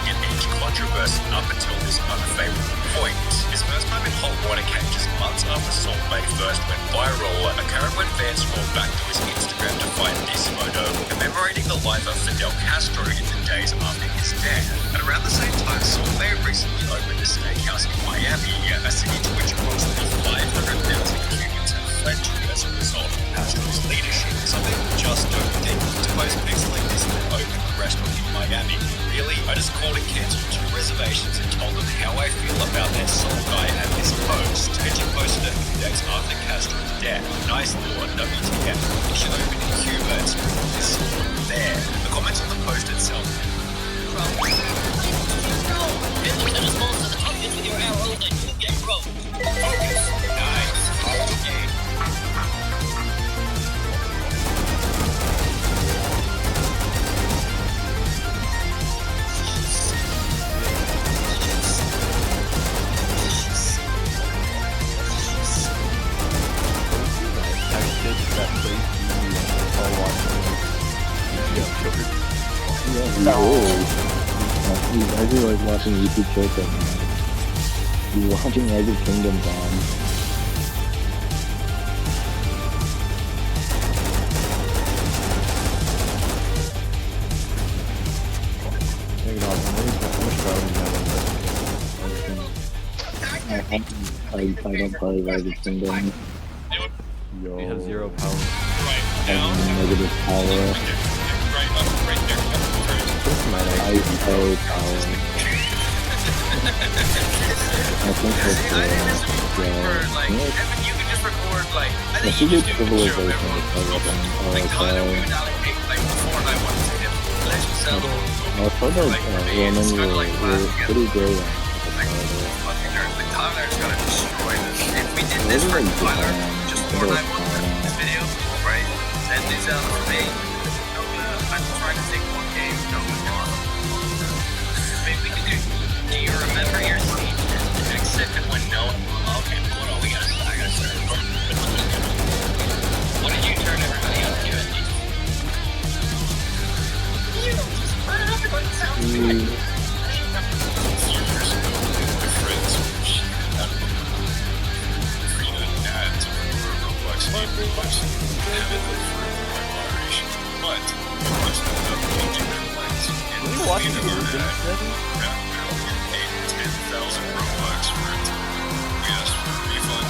in each controversy up until this unfavorable point. His first time in hot water cages months after Salt Bae first went viral, a current when fans scrolled back to his Instagram to find this photo commemorating the life of Fidel Castro in the days after his death. At around the same time, Salt Bae recently opened a steakhouse in Miami, a city to which approximately 500,000 Cubans have fled to as a result of Castro's leadership. Some people just don't think to post pics like this in an open restaurant in Miami. Really, I just called and cancelled 2 reservations and told them how I feel about their Salt Guy and this post. Picture posted a few days after Castro's death. Nice thought, WTF. You should open in Cuba and spread this there. The comments on the post itself. Focus. Nice. Okay. I do like watching YouTube shorts right now. You're watching Rise of Kingdom Bomb. I don't play Rise of Kingdom. Yo. We have 0 power. Right down. Negative power. Right there. I play power. I think that's I think this would be preferred, like, Evan, you can just record, like, I think you just do a show like, Tyler, we would allocate, like, before and I wanted to hit Legend Zelda. I thought that Roman were pretty great on Like, Tyler's gonna destroy this. If we did this for Tyler, just for and I wanted this video, right, then this out for me, I'm trying to take one game, no one. Maybe we could do you remember your scene? Except when no one, okay, hold on, I gotta start. What did you turn everybody on to at least? You know, just turn it up, everybody sounds good. Years ago, my friends were freedom ads for Roblox Dummies, have it for my moderation, but I watched them up into their lights. Are we watching the movie? 10,000 Robux for it. We asked for a refund,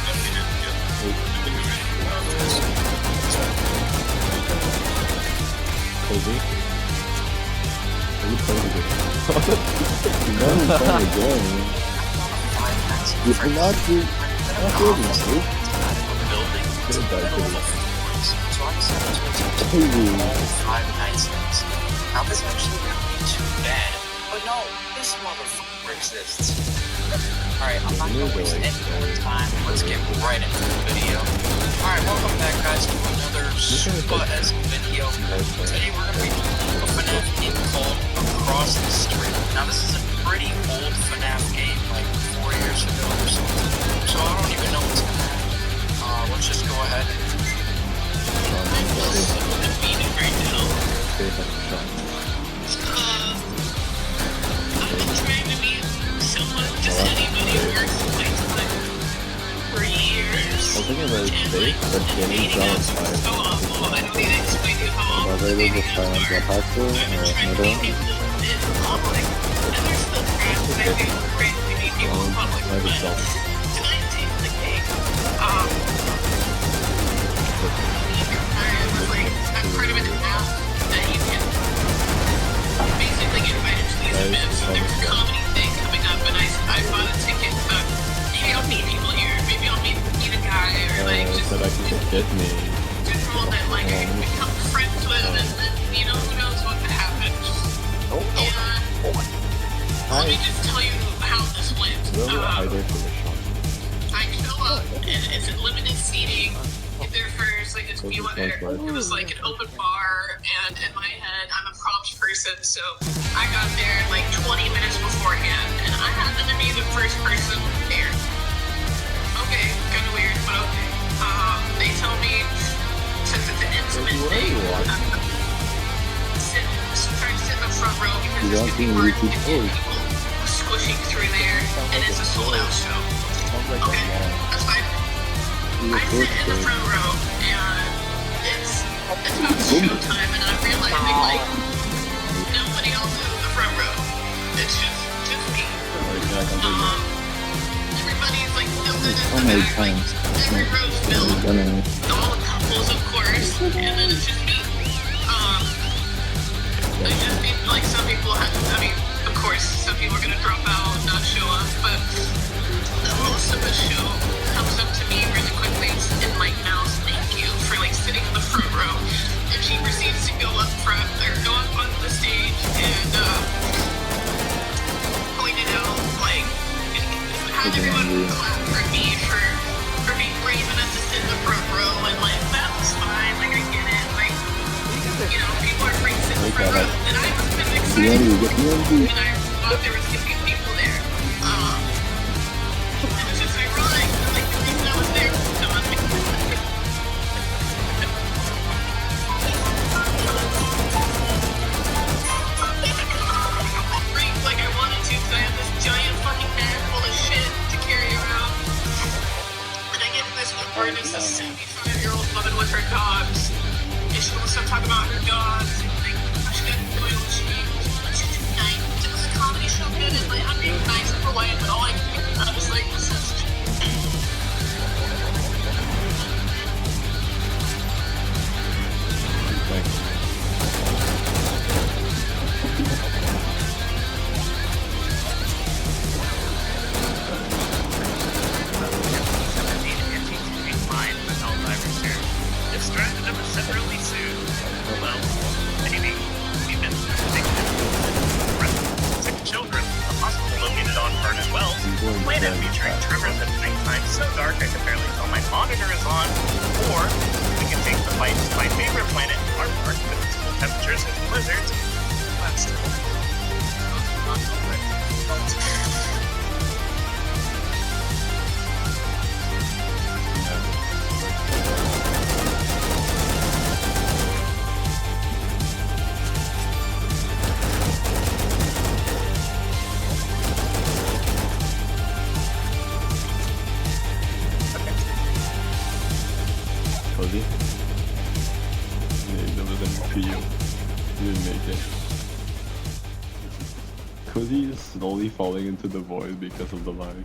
and we didn't get anything out of this. Kobe? You played the game. You know who's playing the game. You should not do this, dude. Get a bad video. So I'm saying 5 nights. Now this actually wouldn't be too bad. But no, this motherfucker exists. Alright, I'm not gonna waste any more time. Let's get right into the video. Alright, welcome back guys to another super-esque video. Today we're gonna be doing a FNAF game called Across the Street. Now this is a pretty old FNAF game, like 4 years ago or something. So I don't even know what's gonna happen. Let's just go ahead and beat it right now. I've been trying to be someone, just anybody who works for years. I was thinking about steak, but Jenny's not inspired. So awful. I don't need to explain to you how awful They were just trying to get pasta or middle. in public. And they're still trying to say they crazy meet people in public. But tonight takes the cake. I've heard of an app that you can basically get invited to these events. So there's a comedy thing coming up, and I bought a ticket. But maybe I'll meet people here. Maybe I'll meet a guy, or like just get me. people that like I can become friends with, and then you know who knows what could happen. Let me just tell you how this went. I show up, and it's a limited seating. Get there first, like it's it was like an open bar, and in my head, I'm a prompt person, so I got there like 20 minutes beforehand, and I happened to be the first person there. Okay, kind of weird, but okay. They tell me since it's an intimate thing, try to sit in the front row because there's You just want gonna be to more YouTube people squishing through there, and it's a sold out show. Sounds like Okay, a long. that's fine. I sit in the front row, and it's about showtime, and I'm realizing like nobody else is in the front row. It's just me. Everybody's like filled in the back, like every row's filled. All the couples, of course, and then it's just me. I just mean like some people have. I mean, of course, some people are gonna drop out, not show up, but the host of the show comes up to me really quickly and like mouths thank you for like sitting in the front row, and she proceeds to go up front or go up on the stage and pointed out like had everyone clap for me for being brave enough to sit in the front row, and like that was fine, like I get it, like you know people are free to sit in the front row, and I was kind of excited and I thought there was gonna be people there. It was just ironic, like the reason I was there was because like I wanted to, because I have this giant fucking bag full of shit to carry around. And I get in this Uber and it's a 75-year-old woman with her dogs. And she wants to talk about her dogs and like she got oil change. She's nice. It was a comedy show good and like I'm being nice and polite, but all I can think about is like this is Children, a hospital located on Vernon Wells, planet featuring tremors at nighttime so dark I can barely tell my monitor is on, or we can take the fight to my favorite planet, our park, with its cool temperatures and blizzards. Cozy? Yeah, that was an for you. You didn't make it. Cozy is slowly falling into the void because of the lag.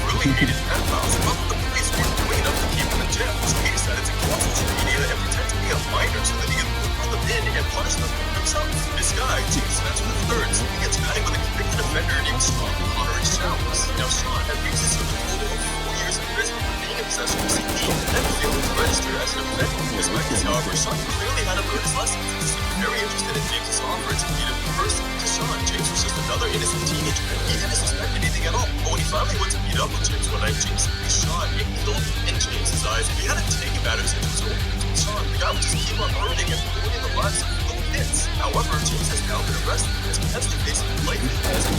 Really needed pedophiles, but the police weren't doing enough to keep him in jail, so he decided to go on social media and pretend to be a minor so that he could pull them in and punish them himself. This guy, James Spencer III, he gets matted with a convicted offender named Sean Connery Showers. Now, Sean had previously served a total of 4 years in prison for being in possession of CD and failing to register as an offender. Despite this, however, Sean clearly had learned his lessons and seemed very interested in James's offer to meet a new person. To Sean, James was just another innocent teenager. He didn't suspect anything at all. But when he finally went to meet up with James one night, James simply Sean ignored in James's eyes. He had a take about his interest over Sean. The guy would just keep on hurting and ruining the lives of little kids. However, James has now been arrested and is potentially facing life in prison.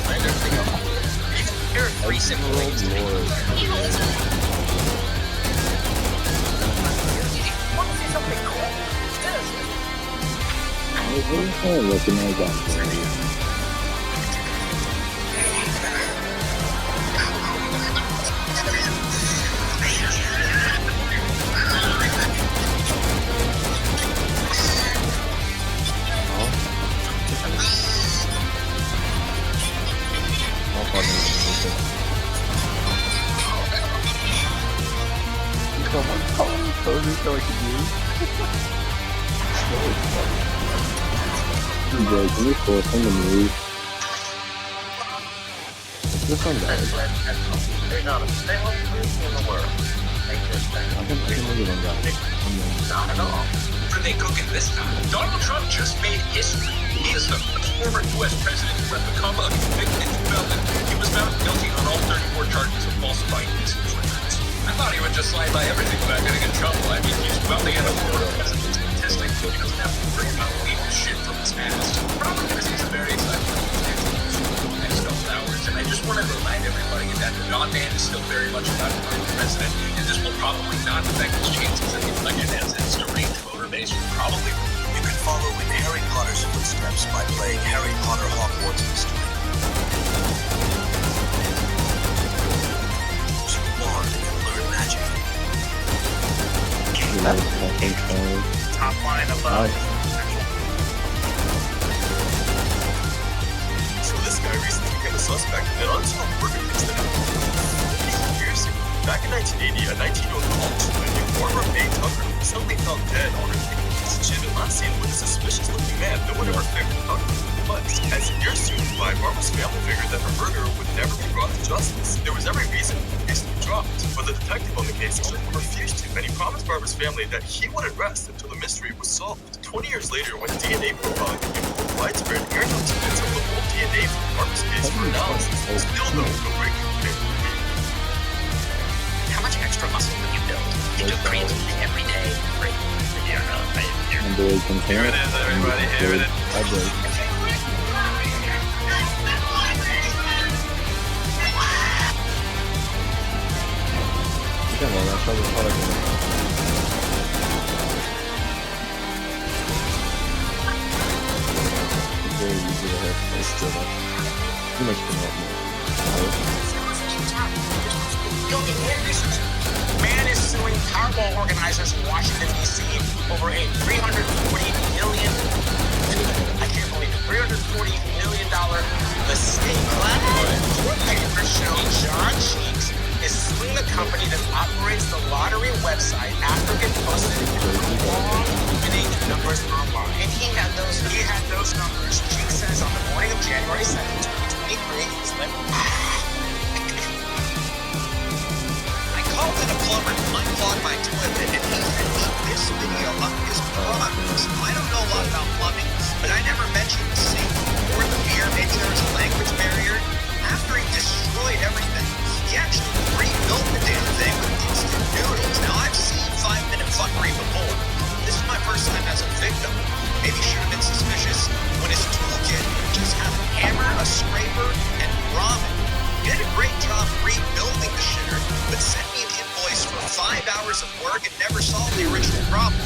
Everything up. there are 3 simple ways to make it. I recognize that. Bro, can we force him to move? This one died. There's not a single person in the world. I can look at that. Not at all. What are they cooking this time? Donald Trump just made history. He is the first former U.S. president to become a convicted felon. He was found guilty on all 34 charges of falsifying business records. I thought he would just slide by everything without getting in trouble. I mean, he's wealthy and a quarter president statistic. He doesn't have to worry about legal shit from his past. Probably because he's very excited for the next couple hours, and I just just want to remind everybody that the non-ban is still very much about running the president, and this will probably not affect his chances at the election as its deranged voter base will probably. You can follow in Harry Potter's footsteps by playing Harry Potter Hogwarts Mystery. Learn and learn magic. Top line above. So this guy recently became a suspect in an unsolved murder case that happened 8 years ago. Back in 1980, a 19-year-old college student named Barbara May Tucker was suddenly found dead on her campus. She had been last seen with a suspicious-looking man. No one ever figured out who he was. As years soon by, Barbara's family figured that her murderer would never be brought to justice. There was every reason for the case to be dropped, but the detective on the case refused to, and he promised Barbara's family that he wouldn't rest until the mystery was solved. 20 years later, when DNA profiling became more widespread, airtight tidbits of the old DNA from Barbara's case for analysis, still no great comparison. How much extra muscle would you build? You do creatine every day. Great. Yeah, And boys can Here it is, everybody. Here it is. Hi, boys. Come on, that's how the product is. It's very easy to have. It's still not. Too much to help me. Man is suing Powerball organizers in Washington, D.C. over a $340 million, I can't believe it, $340 million mistake. Newspaper show John Cheeks is suing the company that operates the lottery website after it posted wrong winning numbers online. And he had those numbers. Cheeks says on the morning of January 2nd, 2023, he's like, called in a plumber to unclog my toilet, and he sent me this video of his progress. I don't know a lot about plumbing, but I never mentioned the sink or the beer. Maybe there was a language barrier. After he destroyed everything, he actually rebuilt the damn thing with instant noodles. Now, I've seen 5-minute fuckery before. This is my first time as a victim. Maybe should have been suspicious when his toolkit just had a hammer, a scraper, and ramen. He did a great job rebuilding the shitter, but sent me an invoice for 5 hours of work and never solved the original problem.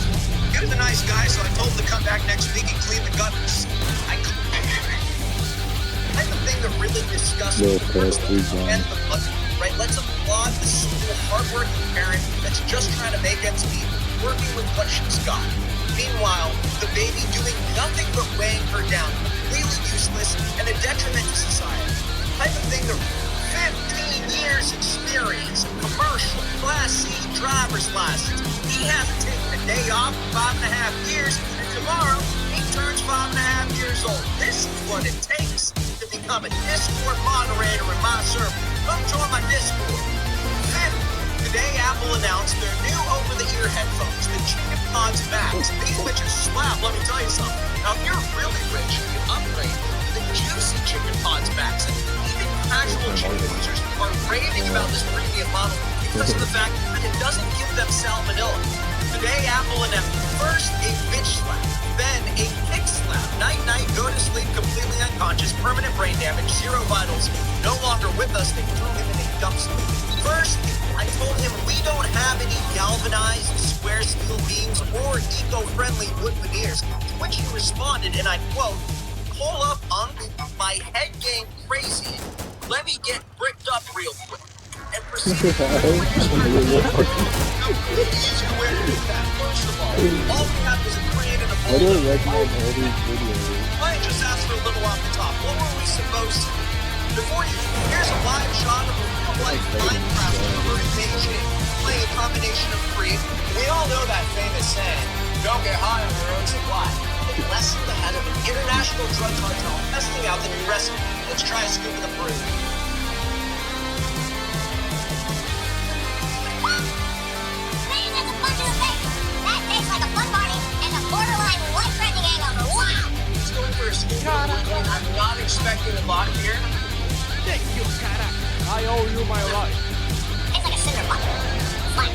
He was a nice guy, so I told him to come back next week and clean the gutters. I couldn't. The type of thing that really disgusts me right? Let's applaud the simple, hardworking parent that's just trying to make ends meet, working with what she's got. Meanwhile, the baby doing nothing but weighing her down, completely useless and a detriment to society. Type of thing that 15 years experience, commercial, Class C driver's license. He hasn't taken a day off in 5.5 years, and tomorrow he turns 5.5 years old. This is what it takes to become a Discord moderator in my server. Come join my Discord. Today, Apple announced their new over-the-ear headphones, the Chicken Pods Max. These bitches slap, let me tell you something. Now, if you're really rich, you can upgrade to the juicy Chicken Pods Max. And even casual chicken users are raving about this premium model because of the fact that it doesn't give them salmonella. Today, Apple announced first a bitch slap, then a kick slap. Night-night, go to sleep completely unconscious, permanent brain damage, 0 vitals, no longer with us. They threw him in a dumpster. First, I told him we don't have any galvanized square steel beams or eco-friendly wood veneers, to which he responded, and I quote, "Pull up, Unc, my head game crazy. Let me get bricked up real quick." And proceeded to easier way to do that. First of all we had was a crane and a I don't boulder. recognize all these videos. I just asked for a little off the top. What were we supposed to do? Before you, here's a live shot of a real-life Minecraft server in Beijing, playing a combination of free. We all know that famous saying, don't get high on your own supply. But less than the head of an international drug cartel testing out the new recipe. Let's try a scoop of the brew. Man, that's a bunch of bacon. That tastes like a fun party and a borderline life-threatening hangover. Wow! Let's go in for a scoop. I'm not expecting a lot here. Thank you, Kara. I owe you my life. Tastes like a cinder block. Flat.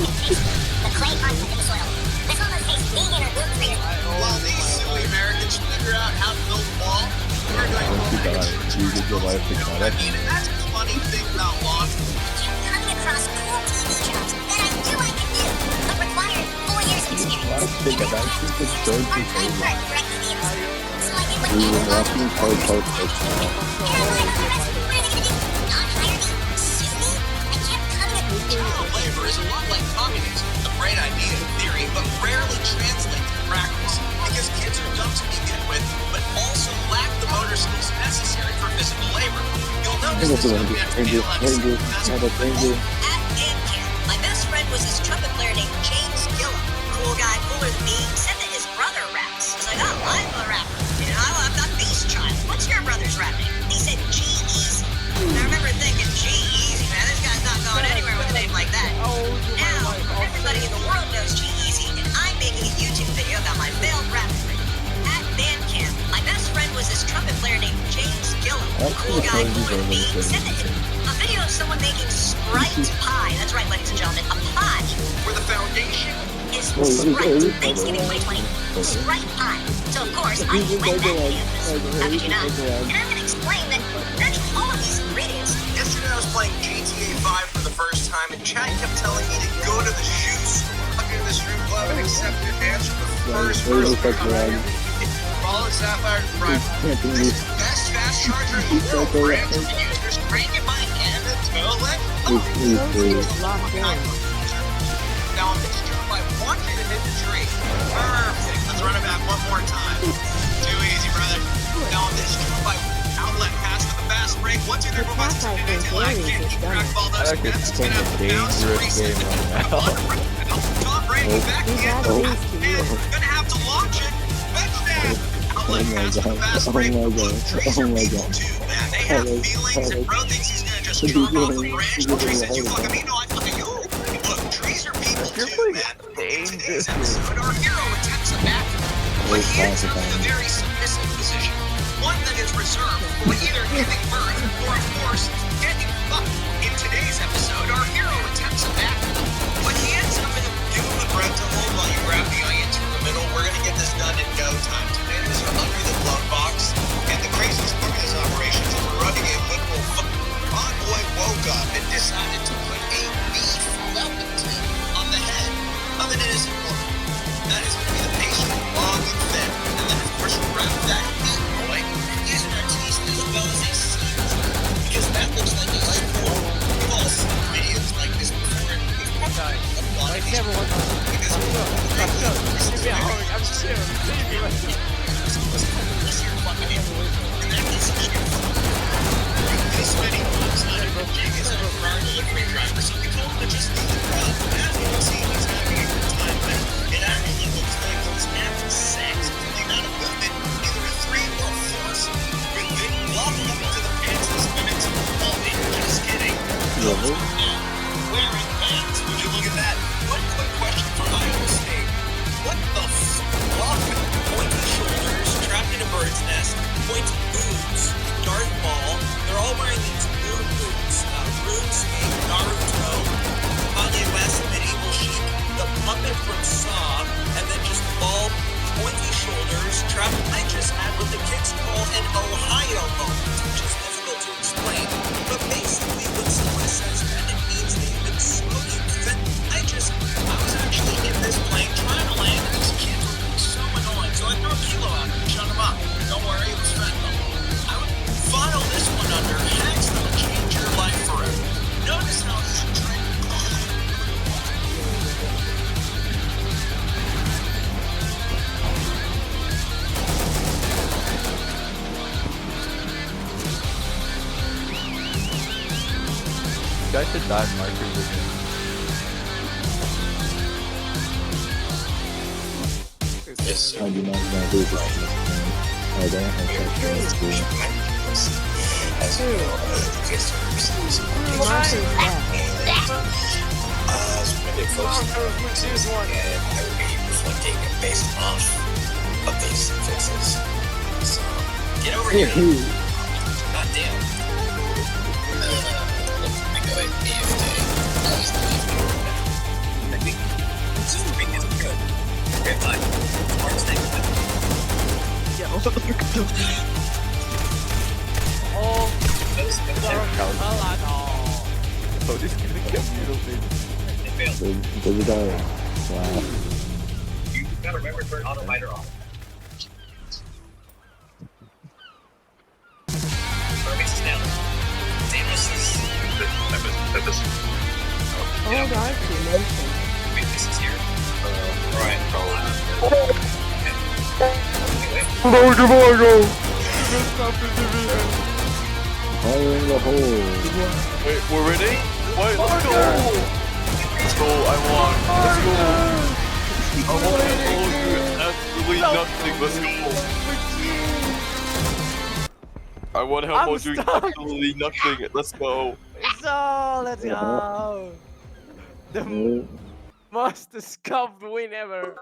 The clay content in the soil. This almost tastes vegan or gluten-free. While these silly Americans figure out how to build a wall, we're going to Once you die, you get your life to I mean, that's a funny thing about law. I kept coming across cool TV jobs that I knew I could do, but required 4 years of experience. I think And about after it, 8 it's years, good to part-time say work directly the industry. So I did what we were Amazon walking towards post And I lied on the rest. What are they gonna do? Not hire me? Sue me? I kept coming across. Child labor is a lot like communism. A great idea in theory, but rarely translates to practice. Because kids are dumb to begin with, but also lack the motor skills necessary for physical labor. You'll notice this young man from the At band camp, my best friend was this trumpet player named James Gillam. Cool guy, cooler than me, said that his brother raps. I was like, oh, I'm a rapper. You know, I'm not Beast Child. What's your brother's rap name? He said G-Eazy. And I remember thinking, G-Eazy, man, this guy's not going anywhere with a name like that. Now, everybody in the world knows G-Eazy, and I'm making a YouTube video about my failed rap career. At band camp, my best friend was this trumpet player named James Gillam. Cool guy, cooler than me, said that a video of someone making Sprite pie. That's right, ladies and gentlemen, a pie Where the foundation is Sprite. Thanksgiving 2020, Sprite pie. So of course, I went that campus. How could you not? And I'm gonna explain that virtually all of these ingredients. Yesterday I was playing GTA 5 for the first time, and Chad kept telling me to go to the shoe store. Walk into the strip club and accept an answer the first person to come out. Follow Sapphire to Prime. This is the best fast charger in the world, friends. And you just crank it by hand until it. Now on this trip, I want you to hit the tree. Perfect. Let's run it back one more time. Too easy, brother. Now on this trip, I outlet pass with a fast break. 1, 2, 3, 4, 5, 6, 7, 8, 9, 10, I can't keep track of all those I think steps. it's It's gonna have to bounce and reset. Top rating back again. Gonna have to launch it. Touchdown. Outlet pass with a fast break. Trees are people too, man. They have feelings, and bro thinks he's gonna just chop off a branch. The tree says, you fucking me, no, I fucking you. Look, trees are people too, man. In today's episode, our hero attempts a back, but he ends up in a very submissive position. One that is reserved for either giving birth or, of course, getting fucked. In today's episode, our hero attempts a back, but he ends up in a give him the bread to hold while you grab the onions from the middle. We're gonna get this done in no time. Tomatoes are under the glove box, and the craziest part of this operation is we're running a literal Odd boy woke up and decided to put a beef Wellington on the head of an innocent woman. That is going to be the pastry, long and thin, and then of course wrap that meat boy using our teeth as well as a seed, because that looks like a light form. We've all seen videos like this before, and we've probably applauded these because I'm sure. this many months under the jig is a car delivery driver, so we told him to just leave the crowd. As you can see, he's having a good time, but it actually looks like he's having sex. The amount of movement, either a 3 or 4, with big locking up into the pants this minute. Oh, just kidding. Wearing pants. Would you look at that? One quick question for Iowa State. What the fuck? Pointy shoulders, trapped in a bird's nest, pointy boobs, Darth Maul. They're all wearing these new boots. RuneScape, Naruto, Kanye West, Medieval Chic, the puppet from Saw, and then just bald, pointy shoulders, trapped. I just had what the kids call an Ohio moment, which is difficult to explain. But basically, when someone says that, it means they've been smoking. I was actually in this plane trying to land, and these kids were so annoying. So I threw a kilo out and shut them up. Don't worry, it was fentanyl. I would file this one under hacks that'll change your life forever. Notice how he's trying. You guys should dive markers again. Yes, sir. I do not know who this is. I don't have that experience. As you know, the kids are overseas. So when they folks and I would be reflecting based off of these fixes. So get over here. God damn. I go at AFK. I think this is the weakness of good. Okay, fine. Mark's next. Oh. this gonna get mutilated. They failed. Does it die? Wow. You gotta remember to turn auto miter off. Perfect snap. Samus is. Tempest. Oh, guys, you mentioned. Wait, this is here? Right. Fire in the hole. Wait, we're ready? Wait, let's go! Let's go, I won. Let's go! I won absolutely nothing, let's go! I want to help doing absolutely nothing, let's go! So, let's go! The Uh, most scuffed win ever.